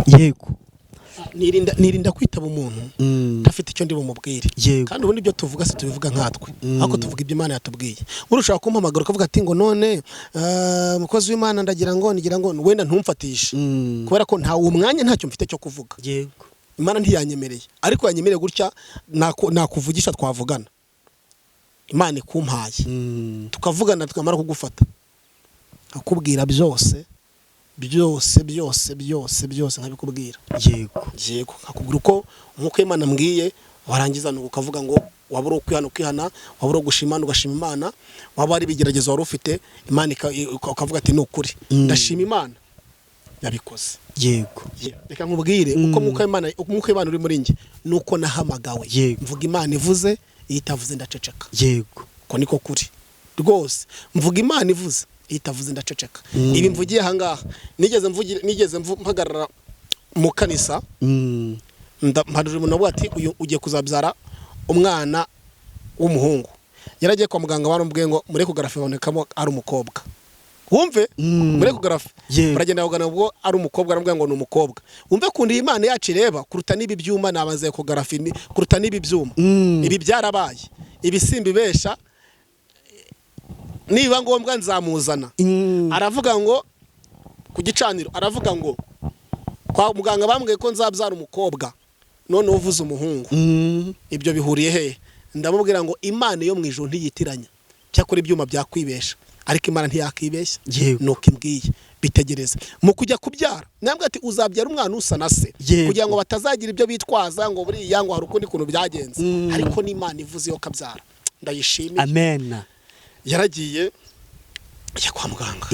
yego nirinda kwitaba umuntu afite icyo ndi bumubwire kandi ubundi ibyo tuvuga se tubivuga nkatwe ariko tuvuga ibyo Imana yatubwiye urashaka kumpamagara ukavuga ati ngo none mukozi w'Imana ndagira ngo wenda ntumfatishe kubera ko nta umwanya ntacyo mfite cyo kuvuga yego Imana ntiyanyemereye ariko yanyemereye gutya nakuvugisha twavugana Imana ikumpaye tukavugana tukamara kugufata akubwira byose nkabikubwira yego akubwira uko nkuko Imana mbwiye warangiza nuko ukavuga ngo wabura ukihana wabura gushimana ugashima Imana waba ari bigeragezo wari ufite Imana ukavuga ati nukuri ndashima Imana yabikoze yego reka nkubwire uko nkuko Imana uri muri nge nuko nahamagawe mvuga Imana ivuze itavuze ndaceceka yego ko niko kuri rwose mvuga Imana ivuze itavuze ndaceceka ibi mvugiye hangaha nigeze mpagarara mu kanisa mpadurira umuntu avuga ati uyu ugiye kuzabyara umwana w'umuhungu yaragiye kwa muganga baramubwiye ngo muri ecographe babonekamo ari umukobwa wumve muri ecographe baragenda bagana ubwo ari umukobwa aramubwiye ngo ni umukobwa wumve kundi Imana yacu ireba kuruta nibi byuma nabaze ecographe kuruta nibi byuma ibi byarabaye ibisimbi besha niba ngombwa nzamuzana aravuga ngo ku gicaniro aravuga ngo kwa muganga bambwiye ko nzabyara umukobwa none uvuze umuhungu ibyo bihuriye he ndamubwira ngo Imana yo mu ijuru ntiyitiranya cyakora ibyuma byakwibesha ariko Imana ntiyakibeshya nuko imbwiye bitegereza mu kujya kubyara nambwe ati uzabyara umwana usa na se kugira ngo batazagira ibyo bitwaza ngo buriya ngo hari ukundi kuntu byagenze ariko n'Imana ivuze yo kabyara ndayishimiye amen yaragiye ya kwa muganga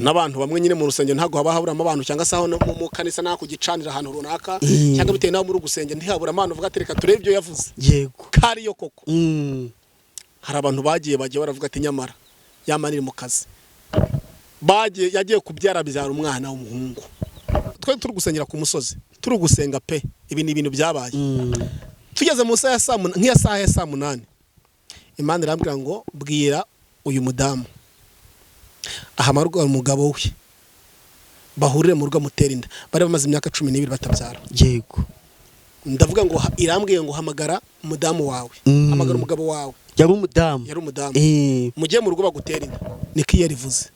n'abantu bamwe nyine mu rusengero ntago haba haburamo abantu cyangwa se aho mu kanisa nako gicanira ahantu runaka cyangwa bitewe naho muri gusengera ntihabura abantu uvuga ati reka turebe ibyo yavuze yego kari yo koko hari abantu bagiye baravuga ati nyamara yamanira mu kazi yagiye kubyara umwana w'umuhungu twe turi gusengera ku musozi turi gusenga pe ibi ni ibintu byabaye tugeze mu saha ya saa 8 Imana irambwira ngo bwira uyu mudamu ahamarwa umugabo we bahurire mu rugo mutera inda bari bamaze imyaka 12 batabyara yego ndavuga ngo irambwiye ngo hamagara umudamu wawe hamagara umugabo wawe yari umudamu mujye mu rugo bagutera inda niko yarivuze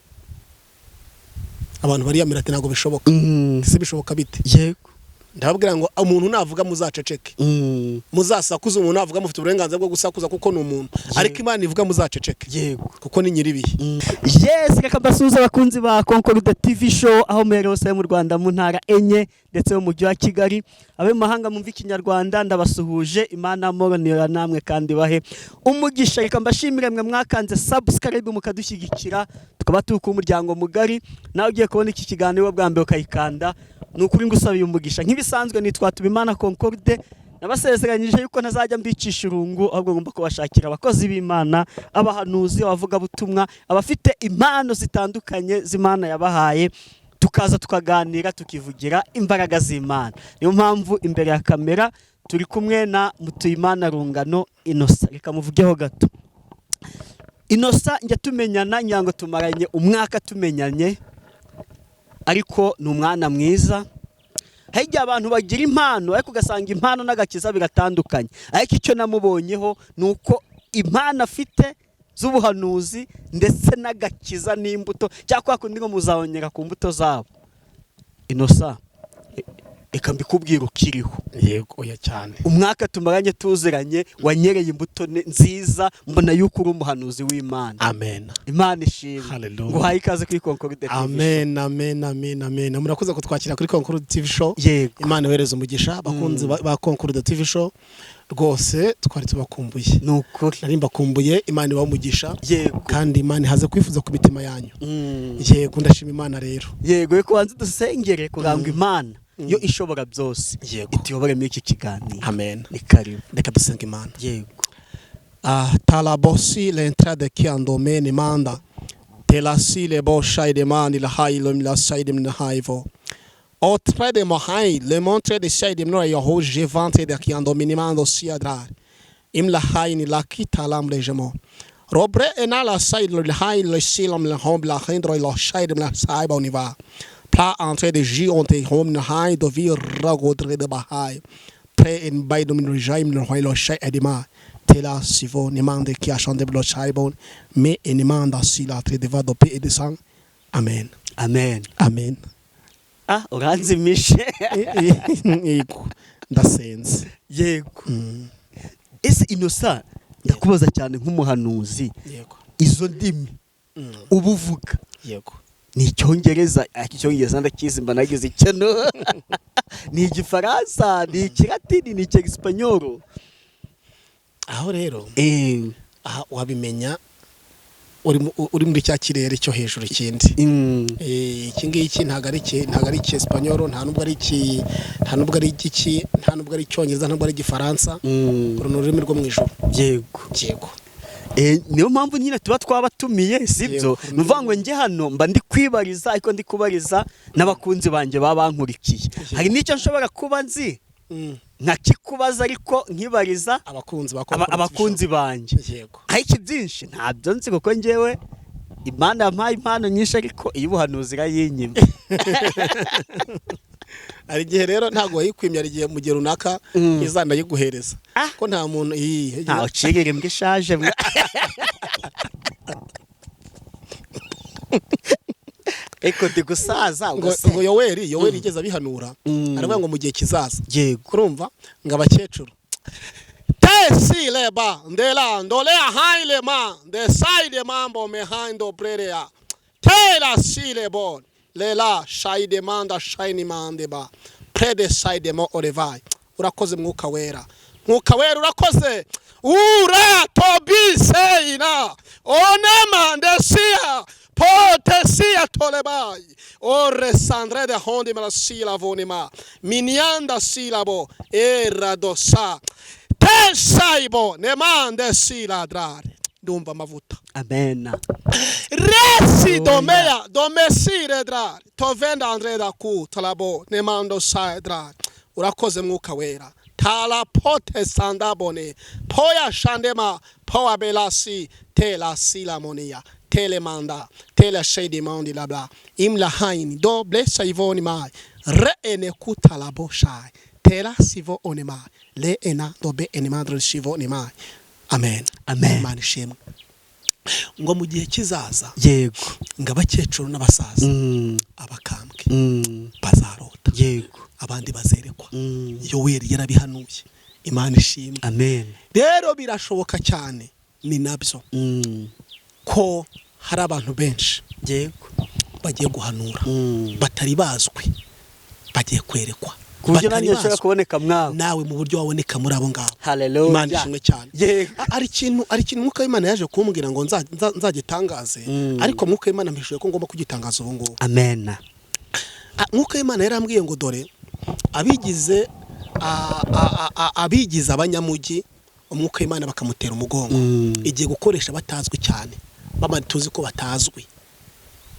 abantu bari yamirate nago bishoboka ese bishoboka bite yego ndababwira ngo umuntu navuga muzaceceke muzasakuza umuntu navuga mufite uburenganzira bwo gusakuza kuko ni umuntu ariko Imana ivuga muzaceceke yego kuko ni nyiribihe yes reka basuhuza abakunzi ba Concord TV show aho mere hose mu Rwanda mu ntara enye ndetse mu mujyi wa Kigali abe mahanga mumva ikinyarwanda ndabasuhuje Imana moronera namwe kandi bahe umugisha reka mbashimire mwe mwakanze subscribe mukadushyigikira tukaba tuku umuryango mugari nawe ugiye kubona iki kiganiro bwa mbere ukayikanda nukuri ngusabiye umugisha nk'ibisanzwe nitwa Tubimana Concorde nabasezeranyije yuko ntazajya mbicisha irungu ahubwo ngomba kubashakira abakozi b'Imana abahanuzi abavuga butumwa abafite impano zitandukanye z'Imana yabahaye tukaza tukaganira tukivugira imbaraga z'Imana niyo mpamvu imbere ya kamera turi kumwe na Mutuyimana Rungano Innocent reka muvugeho gato Innocent njya tumenyana nyango tumaranye umwaka tumenyanye ariko ni umwana mwiza hejya abantu bagira impano ariko ugasanga impano n'agakiza biratandukanye ariko icyo namubonyeho nuko impano afite z'ubuhanuzi ndetse n'agakiza n'imbuto cyakora kundi ngo muzabonera ku mbuto zabo Innocent eka mbikubwira ukiriho yego oya cyane umwaka tumaranye tuziranye wanyereye imbuto nziza mbona yuko uri umuhanuzi w'Imana amen Imana ishimwe ngo haye ikaze kuri Concord TV amen murakoze kutwakira kuri Concord TV show yego Imana wereza umugisha bakunzi ba Concord TV show rwose twari tubakumbuye nukuri nari mbakumbuye Imana ibamugisha yego kandi Imana haze kwifuza ku bitima yanyu yego ndashima Imana rero yego ko wanze dusengere kurangwa Imana yo ishobora byose itiyobore muri iki kiganiro amen ni karibu reka dusenga Imana yego talabosi l'entrée qui en domaine manda telasi le bosha de mani la hailo la side de haivo au trait de mohai le montre de side de no yo je vente de qui en domaine mando si adrar im la haini la kita lambre jemo robre ena la side le hailo le silam le hom la hendro la side la saiba univa Pla entre de J on te home na hai do vi ragodre de bahai. Pre en bay domin rejaim no hoilo shay edima. Tela sivo nemande ki a chande blo chaibon me enemanda sila tre de vado pe de sang. Amen. Amen. Amen. Uranzimishe. Yego. Ndasenze. Yego. Ese Innocent ndakubaza cyane nk'umuhanuzi. Yego. Izo ndimi ubuvuga. Yego. Ni Icyongereza, Icyongereza ndakizi mba nagize icyano. Ni Igifaransa, ni Ikilatini, ni Icyesipanyoro. Aho rero aha wabimenya uri muri cya kirere cyo hejuru ikindi. Iki ngiki ntago ari Icyesipanyoro, nta nubwo ari Icyongereza, ntabwo ari Igifaransa. Runo rurimi rwo mu ijuru. Yego. Niyo mpamvu nyine tuba twabatumiye sibyo, nuvuga ngo njye hano mba ndi kwibariza ariko ndi kubariza n'abakunzi banjye babankurikiye. Hari n'icyo nshobora kuba nzi nkakikubaza ariko nkibariza abakunzi banjye. Yego. Ariko byinshi ntabyo nzi kuko njyewe Imana yampaye impano nyinshi ariko iy'ubuhanuzi irayinyima. Ari gihe rero ntago wayikwimya, ari gihe mu gihe runaka izana yiguhereza ko nta muntu ntaho cigire mbwe shaje eko ndi gusaza ngo Yoweri igeze abihanura aravuga ngo mu gihe kizaza kurumva ngo abakecuru tesi leba ndela ndole haile ma de side mambo mehando prerea tela silebon lela shay demanda shayni mandeba prede side mo orevai. Urakoze mwuka wera urakoze ura tobiseina onema ndesia potesia tolebai ore sandre de hondi mala sila vonima minianda silabo eradosa tesaibo nemande sila drare. Ndumva amavuta. Amen. Resi domesire drare tovenda andreda ku talabo nemando sai drare. Urakoze mwuka wera tala pote sandabone poya shandema poa belasi tela sila monia telemanda tela shady mondi labla imla haini do blessa ivoni mai re ene kutala boshai tela sivo onema le ena do be ene madre sivo ni mai. Amen. Imana ishimwe. Ngo mu gihe kizaza yego ngabakecuru n'abasaza abakambwe bazarota, yego abandi bazerekwa. Yoweri yarabihanuye. Imana ishimwe. Amen. Rero birashoboka cyane ni nabyo ko hari abantu benshi yego bagiye guhanura batari bazwi, bagiye kwerekwa kuburyo nanjye nshaka kuboneka mwawe nawe mu buryo waboneka muri abo ngabo. Hallelujah. Imana ishimwe cyane. Yego. Ari kintu mwuka w'Imana yaje kumbwira ngo nzagitangaze, ariko mwuka w'Imana mpishuye ko ngomba kugitangaza ubu ngubu. Amen. Mwuka w'Imana yarambwiye ngo dore abigize abanyamugi umwuka w'Imana bakamutera umugongo, igiye gukoresha batazwi cyane, bamari tuzi ko batazwi.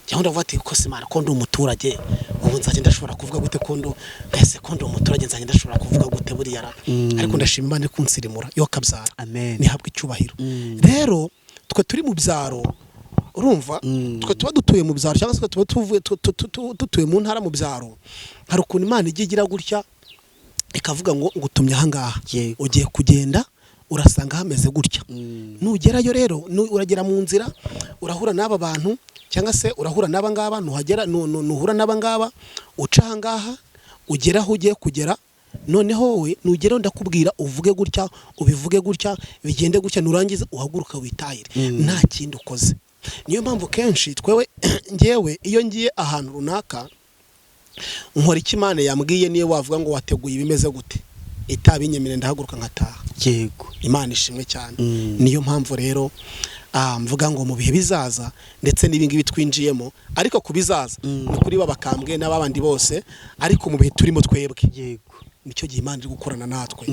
Cyangwa ndavuga ati ko Imana ko ndi umuturage ubu nzajye ndashobora kuvuga gute ko ndi umuturage nzajye ndashobora kuvuga gute buriya ariko ndashima Imana kunsirimura yo kabyara. Amen. Nihabwe icyubahiro. Rero twe turi mu byaro, urumva twe tuba dutuye mu byaro cyangwa se tuba dutuye mu ntara mu byaro, hari ukuntu Imana igira gutya ikavuga ngo ngutumye aha ngaha, ugiye kugenda urasanga hameze gutya. Nugerayo rero uragera mu nzira urahura n'aba bantu cyangwa se urahura n'aba ngaba, nuhura n'aba ngaba uca aha ngaha ugera aho ugiye kugera, noneho wowe nugeraho ndakubwira uvuge gutya ubivuge gutya bigende gutya, nurangiza uhaguruka witahire nta kindi ukoze. Niyo mpamvu kenshi ngewe iyo ngiye ahantu runaka nkora icyo Imana yambwiye, niyo wavuga ngo wateguye ibimeze gute itabinyemere ndahaguruka nkataha. Yego. Imana ishimwe cyane. Niyo mpamvu rero mvuga ngo mu bihe bizaza ndetse n'ibingibi twinjiyemo, ariko kubizaza ni kuri babakambwe n'abandi bose, ariko mu bihe turimo twebwe yego nicyo gihe Imana iri gukorana natwe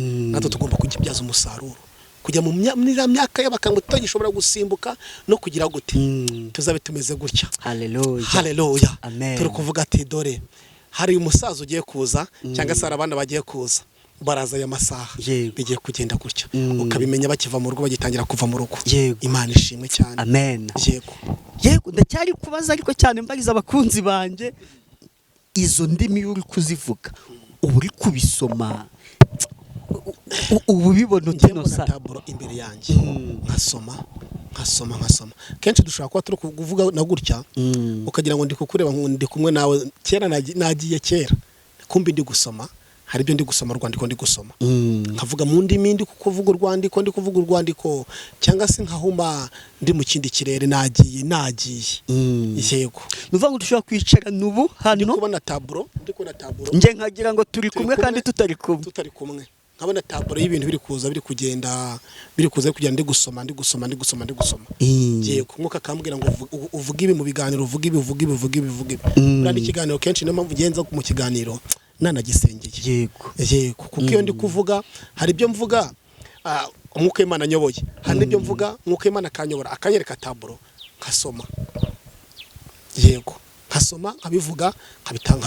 tugomba kugibyaza umusaruro, kujya mu myaka y'abakambwe tutagishobora gusimbuka no kugira gute tuzabe tumeze gutya. Hallelujah. Turi kuvuga ati dore hari umusaza ugiye kuza cyangwa se hari abana bagiye kuza, baraza aya masaha bigiye kugenda gutya, ukabimenya bakiva mu rugo bagitangira kuva mu rugo. Imana ishimwe cyane. Amen. Yego ndacyari kubaza ariko cyane mbariza abakunzi banje izo ndimi uri kuzivuga uba uri kubisoma ubu bibona utino sa taburo imbere yanjye nkasoma kenshi dushobora kuba turi kuvuga na gutya ukagira ngo ndi kukureba ngo ndi kumwe nawe kera nagiye kera kumbi ndi gusoma hari ibyo ndi gusoma urwandiko ndi gusoma nkavuga mu ndimi ndi kuvuga urwandiko cyangwa se nkahuma ndi mu kindi kirere nagiye yego nuvuga ngo dushobora kwicara nubu hano ndi kubona taburo nje nkagira ngo turi kumwe kandi tutari kumwe nkabona taburo y'ibintu biri kuza biri kugenda ndi gusoma yego nkuko akambwira ngo uvuge ibi mu biganiro uvuge ibi kandi ikiganiro kenshi niyo mpamvu ugenza mu kiganiro nanagisengeye yego kuko iyo ndi kuvuga hari ibyo mvuga umwuka w'Imana anyoboye hari n'ibyo mvuga umwuka w'Imana akanyobora akanyereka taburo nkasoma yego nkasoma nkabivuga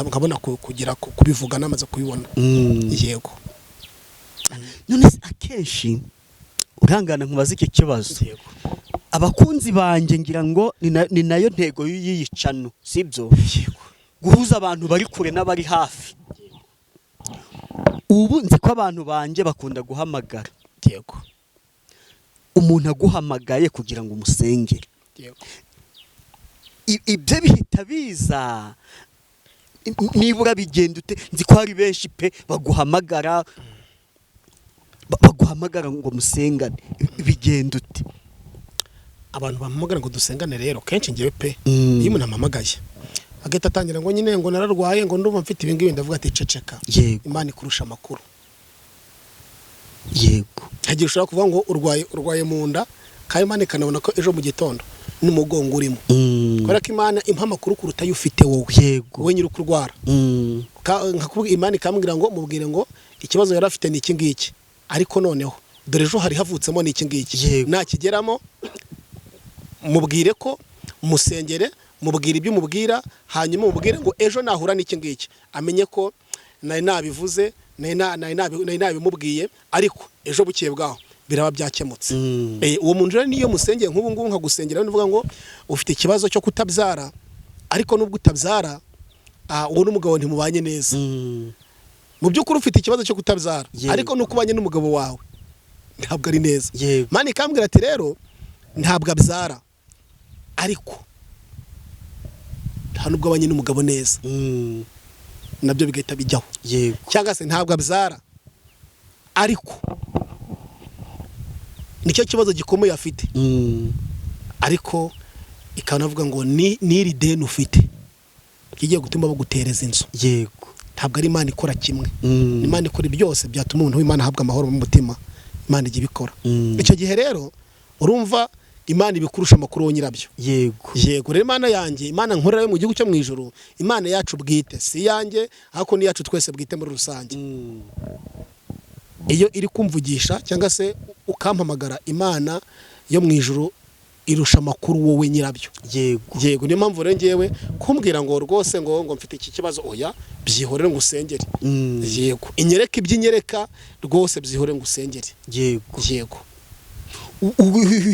nkabona kugira kubivuga namaze kubibona yego none akenshi urangana nkubaza iki kibazo abakunzi banjye ngira ngo ni nayo ntego y'iyicano sibyo guhuza abantu bari kure n'abari hafi ubu nzi ko abantu banjye bakunda guhamagara yego umuntu aguhamagaye kugira ngo umusengere ibyo bihita biza nibura bigenda ute nzi ko hari benshi pe baguhamagara ngo musengane bigenda ute abantu bampamagara ngo dusengane rero kenshi ngewe pe iyo umuntu ampamagaye agahita atangira ngo nyine ngo nararwaye ngo ndumva mfite ibi ngibi ndavuga ati ceceka Imana ikurusha amakuru yego hagiye ushobora kuvuga ngo urwaye mu nda kandi Imana ikanabona ko ejo mu gitondo n'umugongo urimo kubera ko Imana impa amakuru kuruta ayo ufite wowe nyiri kurwara nkakubwira Imana ikambwira ngo mubwire ngo ikibazo yari afite ni iki ngiki ariko noneho dore ejo hari havutsemo ni iki ngiki nakigeramo mubwire ko musengere mubwire ibyo mubwira hanyuma mubwire ngo ejo nahura n'iki ngiki amenye ko nari nabivuze nari nabimubwiye ariko ejo bukeye bwaho biraba byakemutse uwo muntu rero niyo musengeye nk'ubu ngubu nkagusengera nivuga ngo ufite ikibazo cyo kutabyara ariko nubwo utabyara uwo n'umugabo ntimubanye neza mu by'ukuri ufite ikibazo cyo kutabyara ariko nuko ubanye n'umugabo wawe ntabwo ari neza Imana ikambwira ati rero ntabwo abyara ariko nta nubwo abanye n'umugabo neza nabyo bigahita bijyaho cyangwa se ntabwo abyara ariko nicyo kibazo gikomeye afite ariko ikanavuga ngo n'iri deni ufite kigiye gutuma bagutereza inzu yego ntabwo ari Imana ikora kimwe Imana ikora byose byatuma umuntu w'Imana ahabwa amahoro mu mutima Imana ijya ibikora icyo gihe rero urumva Imana ibikurusha amakuru wo nyirabyo yego rero Imana yanjye Imana nkorera yo mu gihugu cyo mu ijuru Imana yacu bwite si yanjye ariko ni yacu twese bwite muri rusange iyo iri kumvugisha cyangwa se ukampamagara Imana yo mu ijuru irusha amakuru wowe nyirabyo yego niyo mpamvu rero ngewe kumbwira ngo rwose ngo mfite iki kibazo oya byihorere ngo usengere yego inyereka iby'inyereka rwose byihorere ngo usengere yego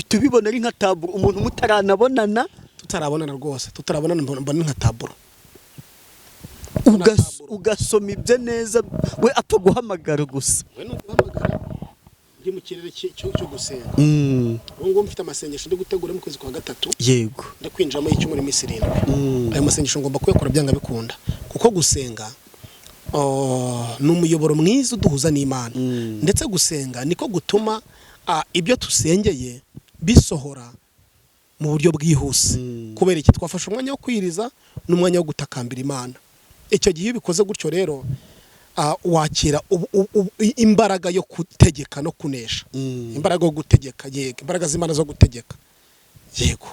tubibona ari nka taburo umuntu mutarabonana rwose tutarabonana mbona nka taburo ugasoma ibyo neza we apfa guhamagara gusa we no guhamagara ndi mu kirere cyo gusenga ubu ngubu mfite amasengesho ndi gutegura mu kwezi kwa gatatu yego ndi kwinjiramo icyumweru iminsi 7 ayo masengesho ngomba kuyakora byanga bikunda kuko gusenga ni umuyoboro mwiza uduhuza n'Imana ndetse gusenga niko gutuma ibyo tusengeye bisohora mu buryo bwihuse kubera iki twafashe umwanya wo kwiriza n'umwanya wo gutakambira Imana icyo gihe bikoze gutyo rero wakira imbaraga yo gutegeka no kunesha imbaraga yo gutegeka yego imbaraga z'Imana zo gutegeka yego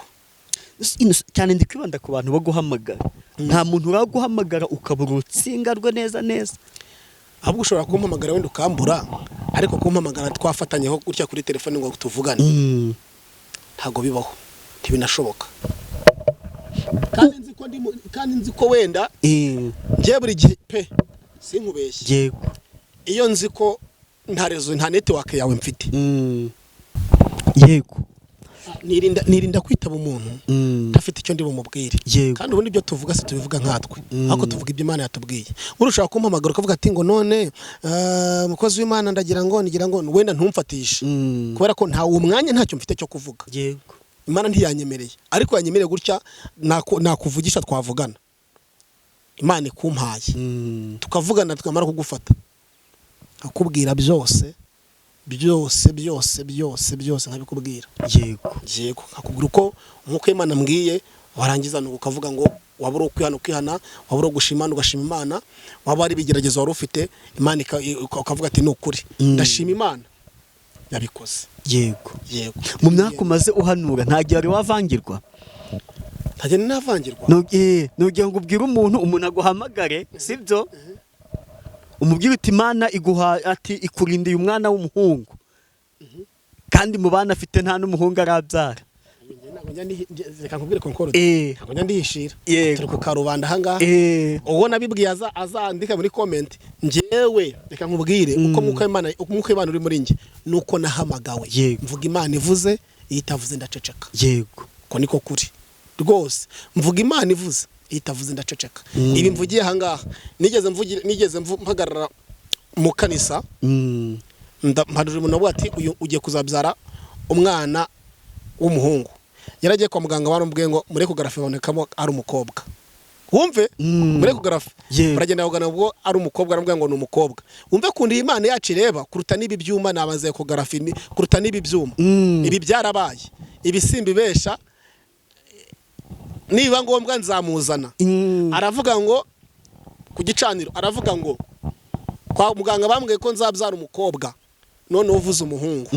cyane ndikwibanda ku bantu bo guhamagara nta muntu uraguhamagara ukabura urutsinga rwe neza ahubwo ushobora kumpamagara wenda ukambura ariko kumpamagara twafatanyeho gutya kuri telefone ngo tuvugane ntago bibaho ntibinashoboka kandi nzi ko wenda ngiye buri gihe pe sinkubeshye yego iyo nzi ko nta network yawe mfite yego nirinda kwitaba umuntu ntafite icyo ndi bumubwire. Yego. Kandi ubundi ibyo tuvuga se tubivuga nkatwe ariko tuvuga ibyo Imana yatubwiye. Urushaka kumpamagara ukavuga ati ngo none mukozi w'Imana ndagira ngo wenda ntumfatishe kubera ko nta umwanya ntacyo mfite cyo kuvuga. Yego. Imana ntiyanyemereye ariko yanyemereye gutya nakuvugisha twavugana. Imana ikumpaye tukavugana tukamara kugufata akubwira byose nkabikubwira. Yego akubwira uko nkuko Imana mbwiye warangiza ukavuga ngo wabura ukwihana wabura gushima ugashima Imana, waba ari bigeragezo wari ufite Imana ukavuga ati nukuri ndashima Imana yabikoze. Yego. Mu myaka umaze uhanura nta gihe wari wavangirwa? Ntajya ninavangirwa. Nugiye ngo ubwire umuntu aguhamagare sibyo umubwire uti Imana iguha ati ikurindiye umwana w'umuhungu kandi mu bana afite nta n'umuhungu arabyara. Reka nkubwire konkoro ntabwo njya ndihishira turi ku karubanda ahangaha uwo nabibwiye azandika muri comment njyewe reka nkubwire uko mwuka Imana uri muri njye nuko nahamagawe mvuga Imana ivuze itavuze ndaceceka. Yego ko niko kuri rwose mvuga Imana ivuze itavuze ndaceceka. Ibi mvugiye ahangaha nigeze mpagarara mu kanisa mpaduje umuntu avuga ati uyu ugiye kuzabyara umwana w'umuhungu. Yaragiye kwa muganga baramubwiye ngo muri ecographe bonekamo ari umukobwa. Wumve muri ecographe baragenda bagana ubwo ari umukobwa aramubwiye ngo ni umukobwa. Wumve kundi Imana yacu ireba kuruta nibi byuma nabaze ecographe kuruta nibi byuma. Ibi byarabaye ibisimbi besha niba ngombwa nzamuzana. Aravuga ngo ku gicaniro aravuga ngo kwa muganga bambwiye ko nzabyara umukobwa none uvuze umuhungu.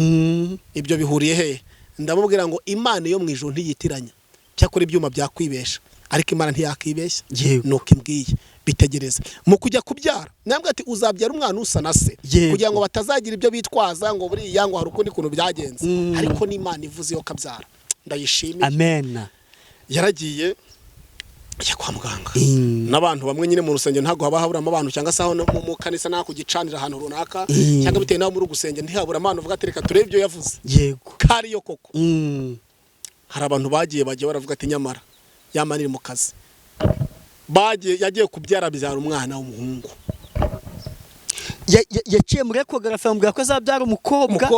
Ibyo bihuriye he? Ndamubwira ngo Imana yo mu ijuru ntiyitiranya cyakora ibyuma byakwibesha ariko Imana ntiyakibeshya. Nuko imbwiye bitegereze mu kujya kubyara nambwe ati uzabyara umwana usa na se kugira ngo batazagira ibyo bitwaza ngo buriya ngo hari ukundi kuntu byagenze ariko ni Imana ivuze yo kabyara ndayishimiye. Amen. Yaragiye ya kwa muganga n'abantu bamwe nyine mu rusengero ntago haba haburamo abantu cyangwa se aho mu kanisa nta kugicanira ahantu runaka cyangwa bitewe naho muri gusengera ntihabura abantu uvuga ati reka turebe ibyo yavuze. Yego kari yo koko hari abantu bagiye baravuga ati nyamara yamanira mu kazi yagiye kubyara byara umwana w'umuhungu. Yaciye muri ecographe amubwira ko azabyara umukobwa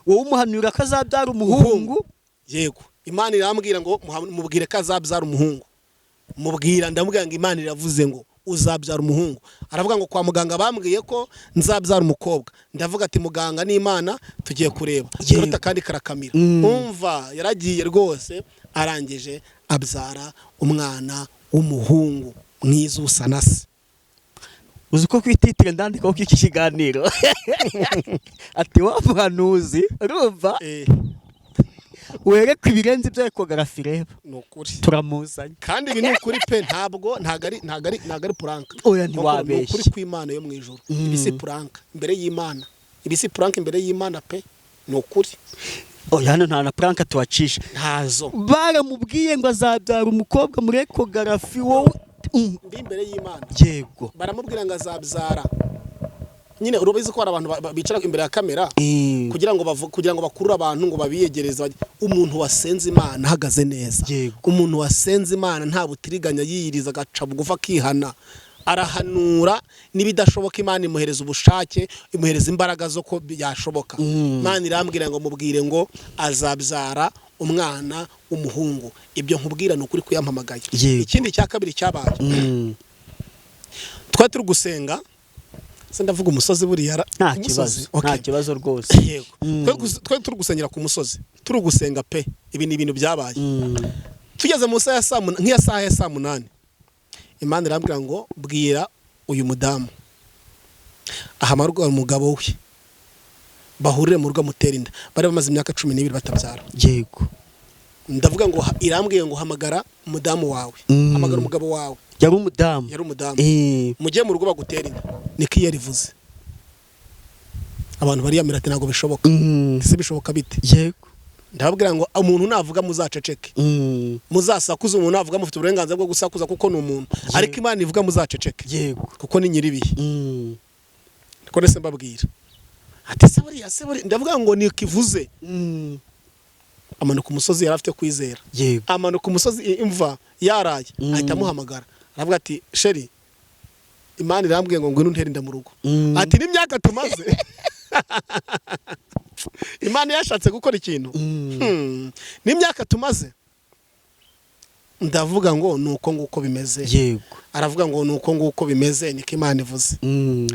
wowe umuhanura ko azabyara umuhungu. Yego Imana irambwira ngo mubwire ko azabyara umuhungu. Mubwira ndamubwira ngo Imana iravuze ngo uzabyara umuhungu. Aravuga ngo kwa muganga bambwiye ko nzabyara umukobwa. Ndavuga ati muganga ni Imana tugiye kureba kiruta kandi karakamira. Umva yaragiye rwose arangije abyara umwana w'umuhungu mwiza usa na se. Uzi ko kwititira ndandikaho iki kiganiro ati wa muhanuzi urumva wereka ibirenze ibyo ecographe reba nukuri turamuzanye kandi ibi ni ukuri pe ntabwo ari puranka. Oya ntiwabeshye ukuri kw'Imana yo mu ijuru. Ibisi puranka imbere y'Imana pe ni ukuri. Oya hano nta na puranka tuwacisha ntazo. Baramubwiye ngo azabyara umukobwa muri ecographe wowe ndi imbere y'Imana. Yego baramubwira ngo azabyara nyine urubizi ko hari abantu bicara imbere ya kamera kugira ngo bakurure abantu ngo babiyegereze. Umuntu wasenze Imana ahagaze neza, umuntu wasenze Imana nta butiriganya yiyiriza agaca bugufa kihana arahanura nibidashoboka Imana imuhereza ubushake imuhereza imbaraga zo ko byashoboka. Imana irambwira ngo mubwire ngo azabyara umwana w'umuhungu. Ibyo nkubwira ni ukuri kuyampamagaye. Ikindi cya kabiri cyabaye twari turi gusenga se ndavuga umusozi buriya nta kibazo rwose. Yego twari turi gusengera ku musozi turi gusenga pe. Ibi ni ibintu byabaye tugeze mu saha ya saa 8 Imana irambwira ngo bwira uyu mudamu ahamarwa umugabo we bahurire mu rugo mutera inda. Bari bamaze imyaka 12 batabyara. Yego ndavuga ngo irambwiye ngo hamagara umudamu wawe hamagara umugabo wawe. Yari umudamu mujye mu rugo bagutera inda. Niko yarivuze. Abantu bariyamira ati ntago bishoboka. Ese bishoboka bite? Yego ndababwira ngo umuntu navuga muzaceceke. Muzasakuza umuntu navuga mufite uburenganzira bwo gusakuza kuko ni umuntu. Ariko Imana ivuga muzaceceke. Yego kuko ni nyiribihe. Niko nese mbabwira ati se buriya ndavuga ngo ni kivuze. amanuka umusozi yari afite kwizera. Yego. Amanuka umusozi imva yaraye ahita amuhamagara aravuga ati sheri Imana irambwiye ngo ngwino untera inda mu rugo. Ati n'imyaka tumaze Imana yashatse gukora ikintu. N'imyaka tumaze ndavuga ngo nuko nguko bimeze. Yego. Aravuga ngo nuko nguko bimeze niko Imana ivuze.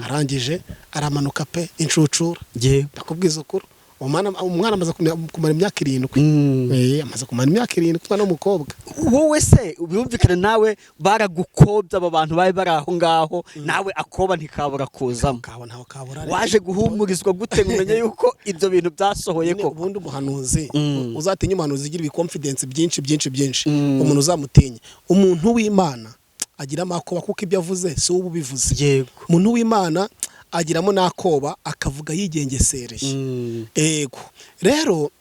Arangije aramanuka pe incucura. Yego. Ndakubwiza ukuri umwana amaze kumara imyaka 7. Amaze kumara imyaka 7 umwana w'umukobwa. Wowe se ubumvikane nawe baragukobya abo bantu baye bari aho ngaho nawe akoba ntikabura kuzamo. Ntaho kabura. Waje guhumurizwa gute ngumenye yuko ibyo bintu byasohoye ko ubundi umuhanuzi uzatinya umuhanuzi igira confidence byinshi umuntu uzamutinya. Umuntu w'Imana agira amakoba kuko ibyo avuze si ubu bivuze. Yego. Umuntu w'Imana agiramo nakoba akavuga yigengesereye. Yego. Rero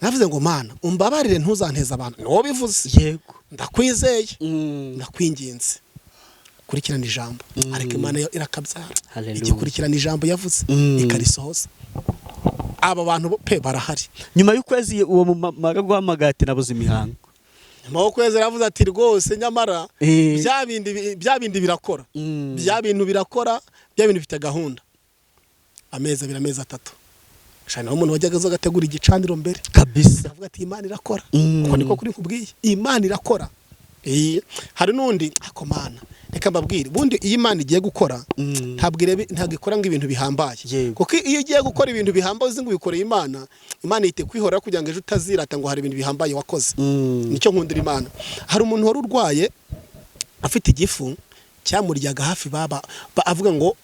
navuze ngo Mana umbabarire ntuzanteza abantu no bivuze. Yego. Ndakwizeye. Ndakwinginze kurikirana ijambo ariko Imana irakabyara igikurikirana ijambo yavuze ikarisohoza. Aba bantu pe barahari. Nyuma y'ukwezi uwo mumara guhamagati nabuze imihango. Kwezi aravuze ati rwose nyamara bya bindi birakora. Bya bintu birakora, bya bintu bifite gahunda. Amezi 3. Shana umuntu wajyaga zo gategura igicaniro mbere. Kabisa. Avuga ati Imana irakora. Uko niko kuri kubwiye. Imana irakora. Hari nundi akomana. Reka mbabwire bundi iyo Imana igiye gukora ntabwo ikora ngo ibintu bihambaye. Kuko iyo ugiye gukora ibintu bihambaye uzi ngo bikoreye Imana ite kwihora kugira ngo ejo utazirata ngo hari ibintu bihambaye wakoze. Nicyo nkundira Imana. Hari umuntu wari urwaye afite igifu cyamuryaga hafi avuga ngo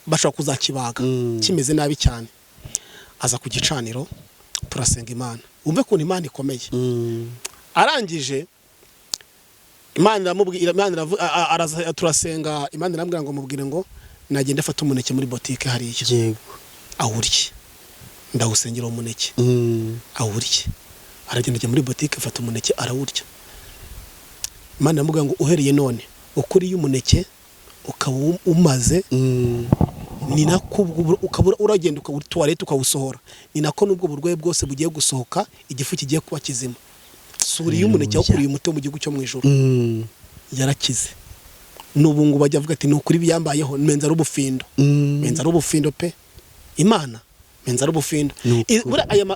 bashaka kuzakibaga kimeze nabi cyane. Aza ku gicaniro turasenga Imana. Umve ko Imana ikomeye. Arangije Imana turasenga Imana irambwira ngo mubwire ngo nagende afata umuneke muri boutique hariya. Yego. Awurye. Ndawusengera umuneke. Awurye. Aragenda ajya muri boutique afata umuneke arawurya. Imana iramubwira ngo uhereye none ukuriye umuneke ukaba umaze ni nako ukabura uragenda ukawutoilette ukawusohora. Ni nako nubwo burwaye bwose bugiye gusohoka igifu kigiye kuba kizima. Suri y'umuneke ukuriye umuto mu gihugu cyo mu ijuru. Yarakize. Nubu ngo bajya avuga ati nukuri biyambayeho menza rubufindo. Menza rubufindo pe. Imana menza rubufindo.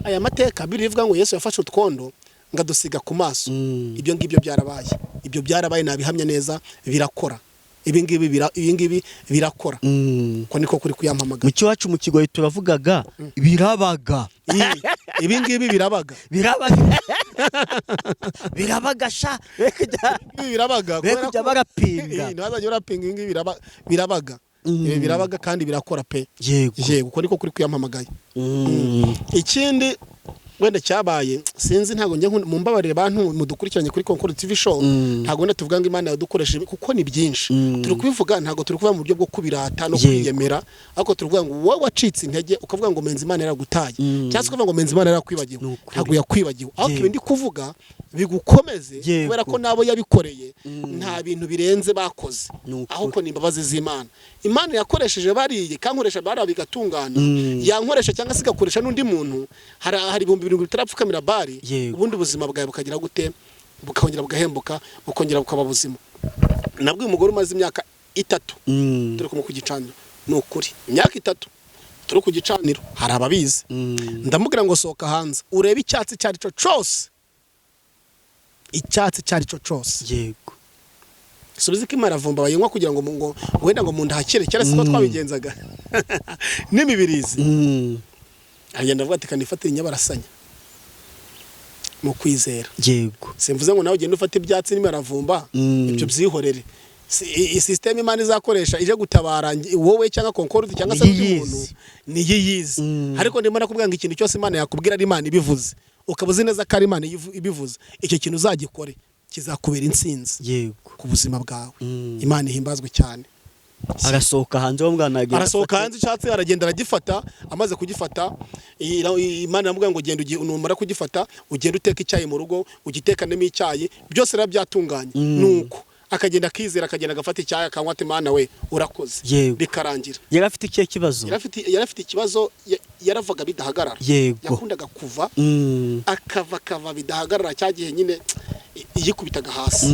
Aya mateka birivuga ngo Yesu yafashe utwondo ngadusiga ku maso. Ibyo ngibyo byarabaye. Ibyo byarabaye nabihamya neza birakora. Ibi ngibi birakora. Ko niko kuri kuyampamaga. Mu cyacu mu kigoyi turavugaga birabaga. Ibi ngibi birabaga. Birabaga sha. Birabaga. Kujya barapinga. Ntazajya urapinga ingi birabaga. Birabaga kandi birakora pe. Yego. Ko niko kuri kuyampamagaye. Ikindi wenda cyabaye sinzi ntago njye mumbabarire bantu mudukurikiranye kuri Concord TV show ntago wenda tuvuga ngo Imana yadukoresheje kuko ni byinshi turi kubivuga ntago turi kuva mu buryo bwo kubirata no kwiyemera ariko turuvuga ngo wowe wacitse intege ukavuga ngo menza Imana yaragutaye cyangwa ukavuga ngo menza Imana yarakwibagiwe ntago yakwibagiwe aho ibindi kuvuga bigukomeze kubera ko nabo yabikoreye nta bintu birenze bakoze ahubwo ni imbabazi z'Imana. Imana yakoresheje bariye kankoresha bari bigatungana yankoresha cyangwa se gakoresha n'undi muntu hari ibihumbi 7 bitarapfukamira bari ubundi ubuzima bwawe bukagira gute bukongera bugahembuka bukongera bukaba buzima. Nabwo umugore umaze imyaka 3 turi ku gicaniro n'ukuri imyaka 3 turi ku gicaniro hari ababizi ndamubwira ngo sohoka hanze urebe icyatsi cyari cyo cyose icyatsi cyari cyo cyose. Yego. Subiza ko Imana avumba bayinywa kugira ngo wenda ngo munda hakire cyara siko twabigenzaga n'imibirizi agenda avuga ati kanifatira inyabarasanya mu kwizera. Yego. Simvuze ngo nawe ugende ufate ibyatsi n'imiravumba ibyo byihorere. System Imana izakoresha ije gutabara wowe cyangwa Concord cyangwa se umuntu ni yiyizi ariko ndimo nakubwira ngo ikintu cyose Imana yakubwira ari Imana ibivuze ukabuzi neza ko ari Imana ibivuze icyo kintu uzagikore kizakubera insinzi. Yego. Ku buzima bwawe. Imana ihimbazwe cyane. Arasohoka hanze wo mwana agenda. Arasohoka hanze cyatse aragenda aragifata amaze kugifata Imana yamubwira ngo genda unumara kugifata ugenda uteka icyayi mu rugo ugitekanemo icyayi byose rabyatunganye nuko akagenda akizera akagenda agafata icyayi akanywa ati Mana we urakoze bikarangira. Yari afite ikihe kibazo? Yari afite ikibazo yaravaga bidahagarara. Yego. Yakundaga kuva akava bidahagarara, cyagihe nyine yikubitaga hasi.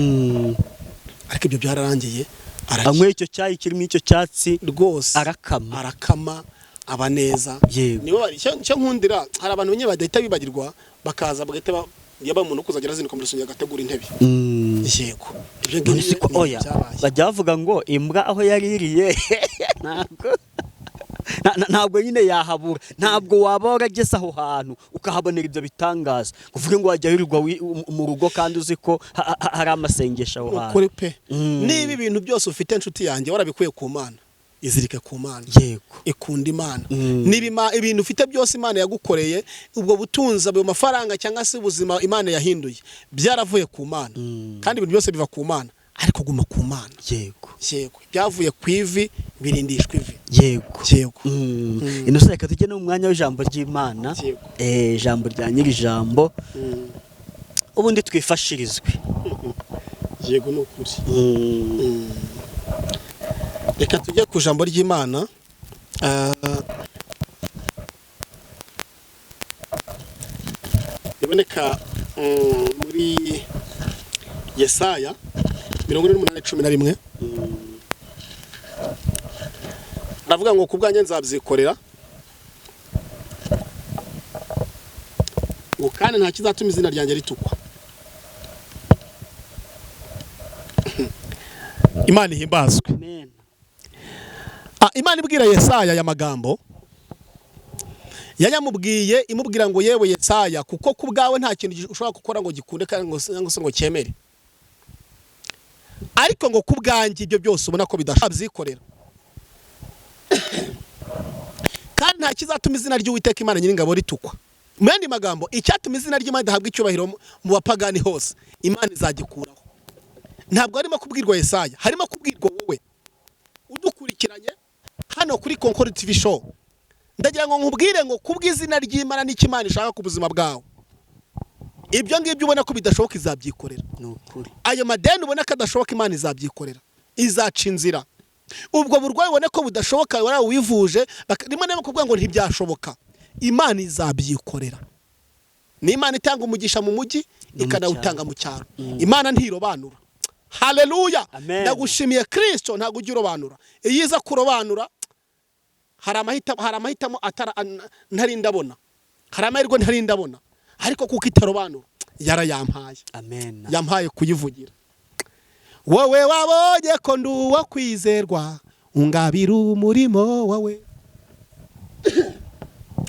Ariko ibyo byararangiye, anywe icyo cyayi kirimo icyo cyatsi rwose arakama aba neza. Yego. Cyo nkundira, hari abantu benye badahita bibagirwa, bakaza bagahita yaba umuntu kuzagira azinduka muri rusengero agategura intebe. Yego. Ibyo ngibyo oya bajya bavuga ngo imbwa aho yaririye ntabwo nyine yahabura, ntabwo waba warageze aho hantu ukahabonera ibyo bitangaza kuvuga ngo wajya wirirwa mu rugo kandi uzi ko hari amasengesho aho hantu. Ukuri pe. Niba ibintu byose ufite inshuti yanjye warabikuye ku Mana, izirike ku Mana. Yego. Ikunda Imana. Niba ibintu ufite byose Imana yagukoreye, ubwo butunza bwo mafaranga cyangwa se ubuzima Imana yahinduye byaravuye ku Mana. Kandi ibintu byose biva ku Mana, ariko guma ku Mana. Yego. Yego. Byavuye ku ivi birindishwa ivi. Yego. Yego. Inose reka tujye no mu mwanya w'ijambo ry'Imana. Ijambo rya nyiri ijambo. Ubundi twifashirizwe. Yego n'ukuri. Reka tujye ku jambo ry'Imana. Iboneka muri Yesaya 48:11. Aravuga ngo kubwanjye nzabyikorera, ngo kandi nta kizatuma izina ryanjye ritukwa. Imana ihimbazwe. Amen. Imana ibwira Yesaya ya magambo yayamubwiye imubwira ngo yewe Yesaya, kuko kubgawe nta kintu ushobora gukora ngo gikunde kandi ngo cyemere, ariko ngo kubganjye ibyo byose ubona ko bidashabyikorera, kandi nta kizatuma izina ry'Uwiteka Imana Nyiringabo ritukwa. Mu yandi magambo, icyatuma izina ry'Imana ridahabwa icyubahiro mu bapagani hose, Imana izagikuraho. Ntabwo harimo kubwirwa Yesaya, harimo kubwirwa wowe udukurikiranye hano kuri Concord TV show. Ndagira ngo nkubwire ngo kubw'izina ry'Imana n'ikimana ishaka ku buzima bwawe, ibyo ngibyo ubona ko bidashoboka izabyikorera. Nukuri. Ayo madeni ubona ko adashoboka Imana izabyikorera, izaca inzira. Ubwo burwayi ubona ko budashoboka wara wivuje, rimwe na kuvuga ngo ntibyashoboka, Imana izabyikorera. Ni Imana itanga umugisha mu mujyi ikanawutanga mu cyaro. Imana ntirobanura. Haleluya. Ndagushimiye Kristo, ntago ugira urobanura. Iyiza kurobanura, hari amahitamo ntari ndabona, hari amahirwe ntari ndabona, ariko kuko itarobanura yarayampaye. Amen. Yampaye kuyivugira. Wowe wabonye ko nduwa kwizerwa, ungabira umurimo wawe.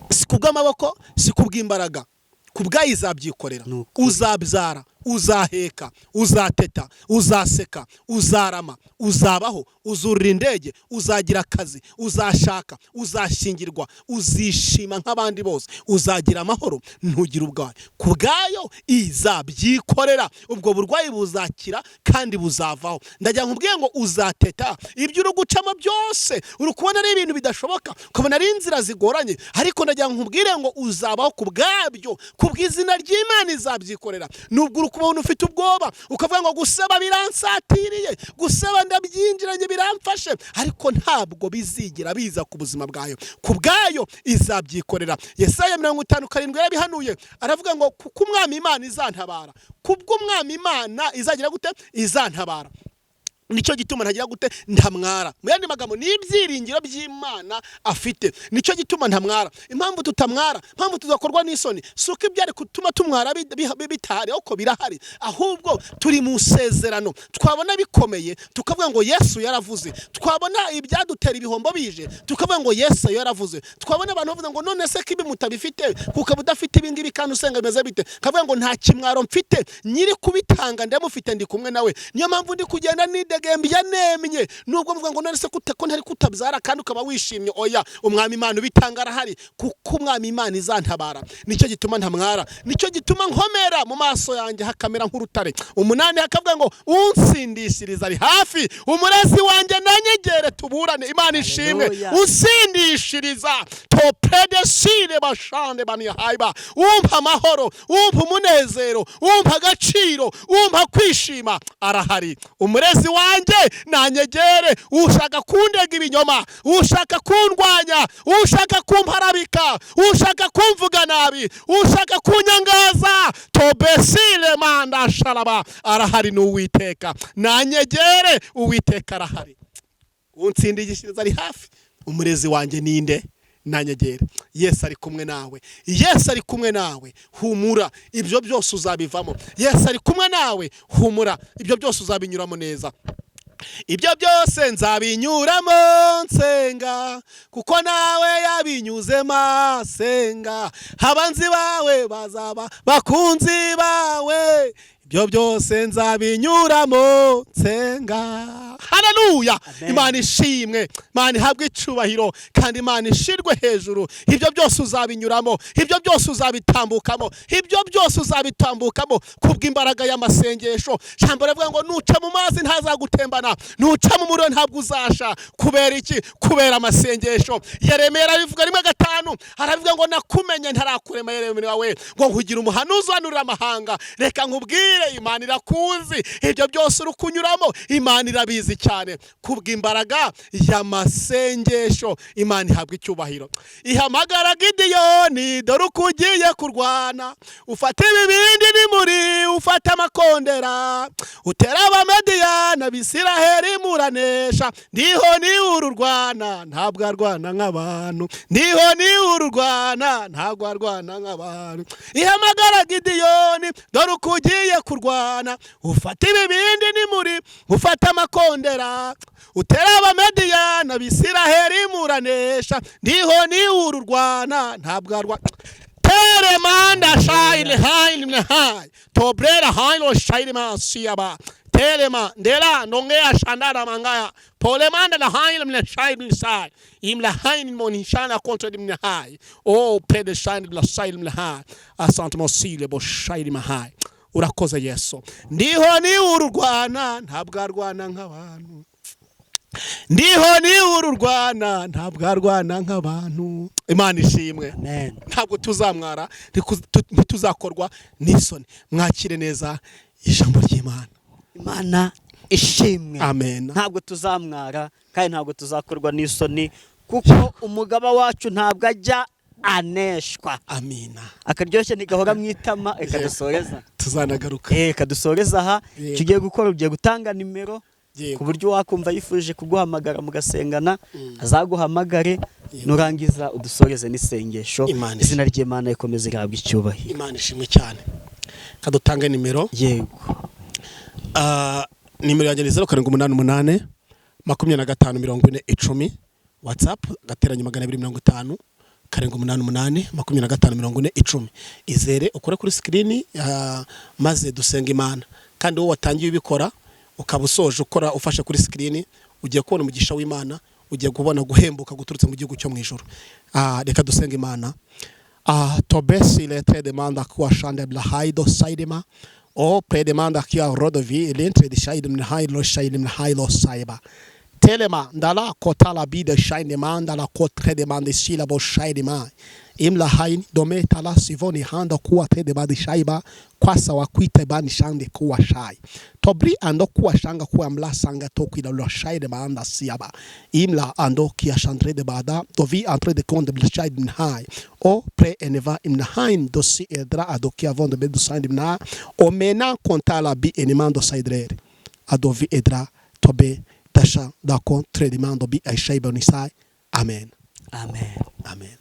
Sikubw'amaboko, sikubw'imbaraga, kubgayi izabyikorera. Uzabyara, uzaheka, uzateta, uzaseka, uzarama, uzabaho, uzurira indege, uzagira akazi, uzashaka, uzashingirwa, uzishima nk'abandi bose, uzagira amahoro, ntugira ubwayo. Kubgayo izabyikorera. Ubwo burwayi buzakira kandi buzavaho. Ndagira nkubwiye ngo uzateta, ibyo uri gucamo byose uri kubona ari ibintu bidashoboka, ukabona ari inzira zigoranye, ariko ndagira nkubwire ngo uzabaho kubgabyo, kubw'izina ry'Imana izabyikorera. Nubwo uri kubona ufite ubwoba ukavuga ngo gusaba biransatiriye, gusaba ndabyinjiranye biramfashe, ariko ntabwo bizigira biza ku buzima bwayo. Kubgayo izabyikorera. Yesaya 57 yarabihanuye, aravuga ngo kuko umwami Imana izantabara, kubwo umwami Imana izagira gute, izantabara. Nicyo gituma ntagira gute, ntamwara. Mu yandi magambo, n'ibyiringiro by'Imana afite, nicyo gituma ntamwara. Impamvu tutamwara, impamvu tuzakorwa n'isoni, suko ibyari kutuma tumwara bitari uko birahari, ahubwo turi mu sezerano. Twabona bikomeye tukavuga ngo Yesu yaravuze, twabona ibyadutera ibihombo bije tukavuga ngo Yesu yaravuze, twabona abantu bavuga ngo none se kibi mutabifite kuko budafite ibingibi kandi usenga bimeze bite, kavuga ngo nta kimwaro mfite, nyiri kubitanga ndamufite, ndi kumwe nawe. Niyo mpamvu ndi kugenda gembya nemye, nubwo mvuga ngo none se ko ntari kutabyara kandi ukaba wishimye. Oya, umwami Imana ubitanga arahari, kuko umwami Imana izantabara. Nicyo gituma ntamwara, nicyo gituma nkomera mu maso yanjye hakamera nk'urutare. 8 hakavuga ngo unsindishiriza ari hafi, umurezi wanjye nanyegere tuburane. Imana ishimwe. Unsindishiriza topredesire bashande banihaiba, umpa amahoro, umpa umunezero, umpa agaciro, umpa kwishima, arahari. Umurezi wanjye nanyegere. Ushaka kundega ibinyoma, ushaka kundwanya, ushaka kumparabika, kuntuka, ushaka kumvuga nabi, ushaka kunyangaza, tobesile manda shalaba, arahari n'Uwiteka. Nanyegere, Uwiteka arahari. Unsindishiriza ari hafi. Umurezi wanjye ninde? Nanyegere. Yesu ari kumwe nawe. Yesu ari kumwe nawe. Humura, ibyo byose uzabivamo. Yesu ari kumwe nawe. Humura, ibyo byose uzabinyuramo neza. Ibyo byose nzabinyuramo nsenga, kuko nawe yabinyuzemo senga. Abanzi bawe bazaba bakunzi bawe, ibyo byose nzabinyuramo nsenga. Haleluya. Imana ishimwe, Imana ihabwe icubahiro, kandi Imana ishirwe hejuru. Ibyo byose uzabinyuramo, ibyo byose uzabitambukamo, ibyo byose uzabitambukamo kubw'imbaraga y'amasengesho. Jambo rivuga ngo nuca mu mazi ntazagutembana, nuca mu muriro ntabwo uzasha. Kubera iki? Kubera amasengesho. Yeremiya arabivuga 1:5, aravuga ngo nakumenye ntarakurema Yeremiya wawe, ngo nkugira umuhanuzi uhanurira amahanga. Reka nkubwire, Imana irakuzi. Ibyo byose uri kunyuramo Imana irabizi cyane. Kubw'imbaraga y'amasengesho Imana ihabwa icyubahiro. Ihamagara Gideyoni, dore uko ugiye kurwana, ufata ibibindi n'imuri, ufata amakondera, utera Abamediyani, Abisiraheli muranesha. Ndiho ni ururwana, ntabwo arwana nk'abantu. Ndiho ni ururwana, ntabwo arwana nk'abantu. Ihamagara Gideyoni, dore uko ugiye kurwana, ufata ibibindi n'imuri, ufata amakondera, utera Abamediyani, Abisiraheli muranesha. Ndiho ni ururwana, ntabwo arwana. Telemanda shaile haile mnehai, tobrera hailo shaile masiyaba. Telema ndela nongea shandara mangaya, polemanda la haile mnehai mnisai, imla haile monishana kontra di mnehai. Oh, pede shaile la shaile mnehai, asante mosile bo shaile mahai. Urakoze Yesu. Ndiho ni ururwana, ntabwo arwana nk'abantu. Ndiho ni ururwana, ntabwo arwana nk'abantu. Imana ishimwe. Amen. Ntabwo tuzamwara, ntituzakorwa n'isoni. Mwakire neza ijambo ry'Imana. Imana ishimwe. Amen. Ntabwo tuzamwara kandi ntabwo tuzakorwa n'isoni, kuko umugaba wacu ntabwo ajya aneshwa. Amina. Akaryoshye ntigahora mwitama. Reka dusoreza. Tuzanagaruka. Reka dusoreza aha. Tugiye gukora, ugiye gutanga nimero ku buryo wakumva yifuje kuguhamagara mugasengana, azaguhamagare. Nurangiza udusoreze n'isengesho. Izina ry'Imana rikomeze rihabwe icyubahiro. Imana ishimwe cyane. Kadutange nimero. Yego. Nimero yanjye ni 0788 25 40 WhatsApp gateranya 250 788 25 40 Izere ukore kuri screen, maze dusenga Imana. Kandi wowe watangiye ubikora ukaba usoje ukora ufashe kuri screen, ugiye kubona umugisha w'Imana, ugiye kubona guhembuka guturutse mu gihugu cyo mu ijuru. Reka dusenga Imana. Tobesi letre demanda kwa shande bla haido saidema. O predemanda kia rodovi lentre de shaidim na hailo shaidim na hailo saiba. Telema ndala kotala bide shaine manda la kotre demande silabo shaidima. Imla haini dome tala sivoni handa kuwa te demande shaiba kwasa wakuite bani shande kuwa shai. Tobri ando kuwa shanga kuwa mla sanga toku ila lo shaide maanda siaba. Imla ando kia shandre de bada dovi entre de konde bla shaidim na hai. O pre eneva imna hain dosi edra ado kia vonde bedu shaidim na. O mena kontala bi enimando saidrere. Adovi edra tobe tasha da contre demando bi ai shaiba nisai. Amen. Amen. Amen.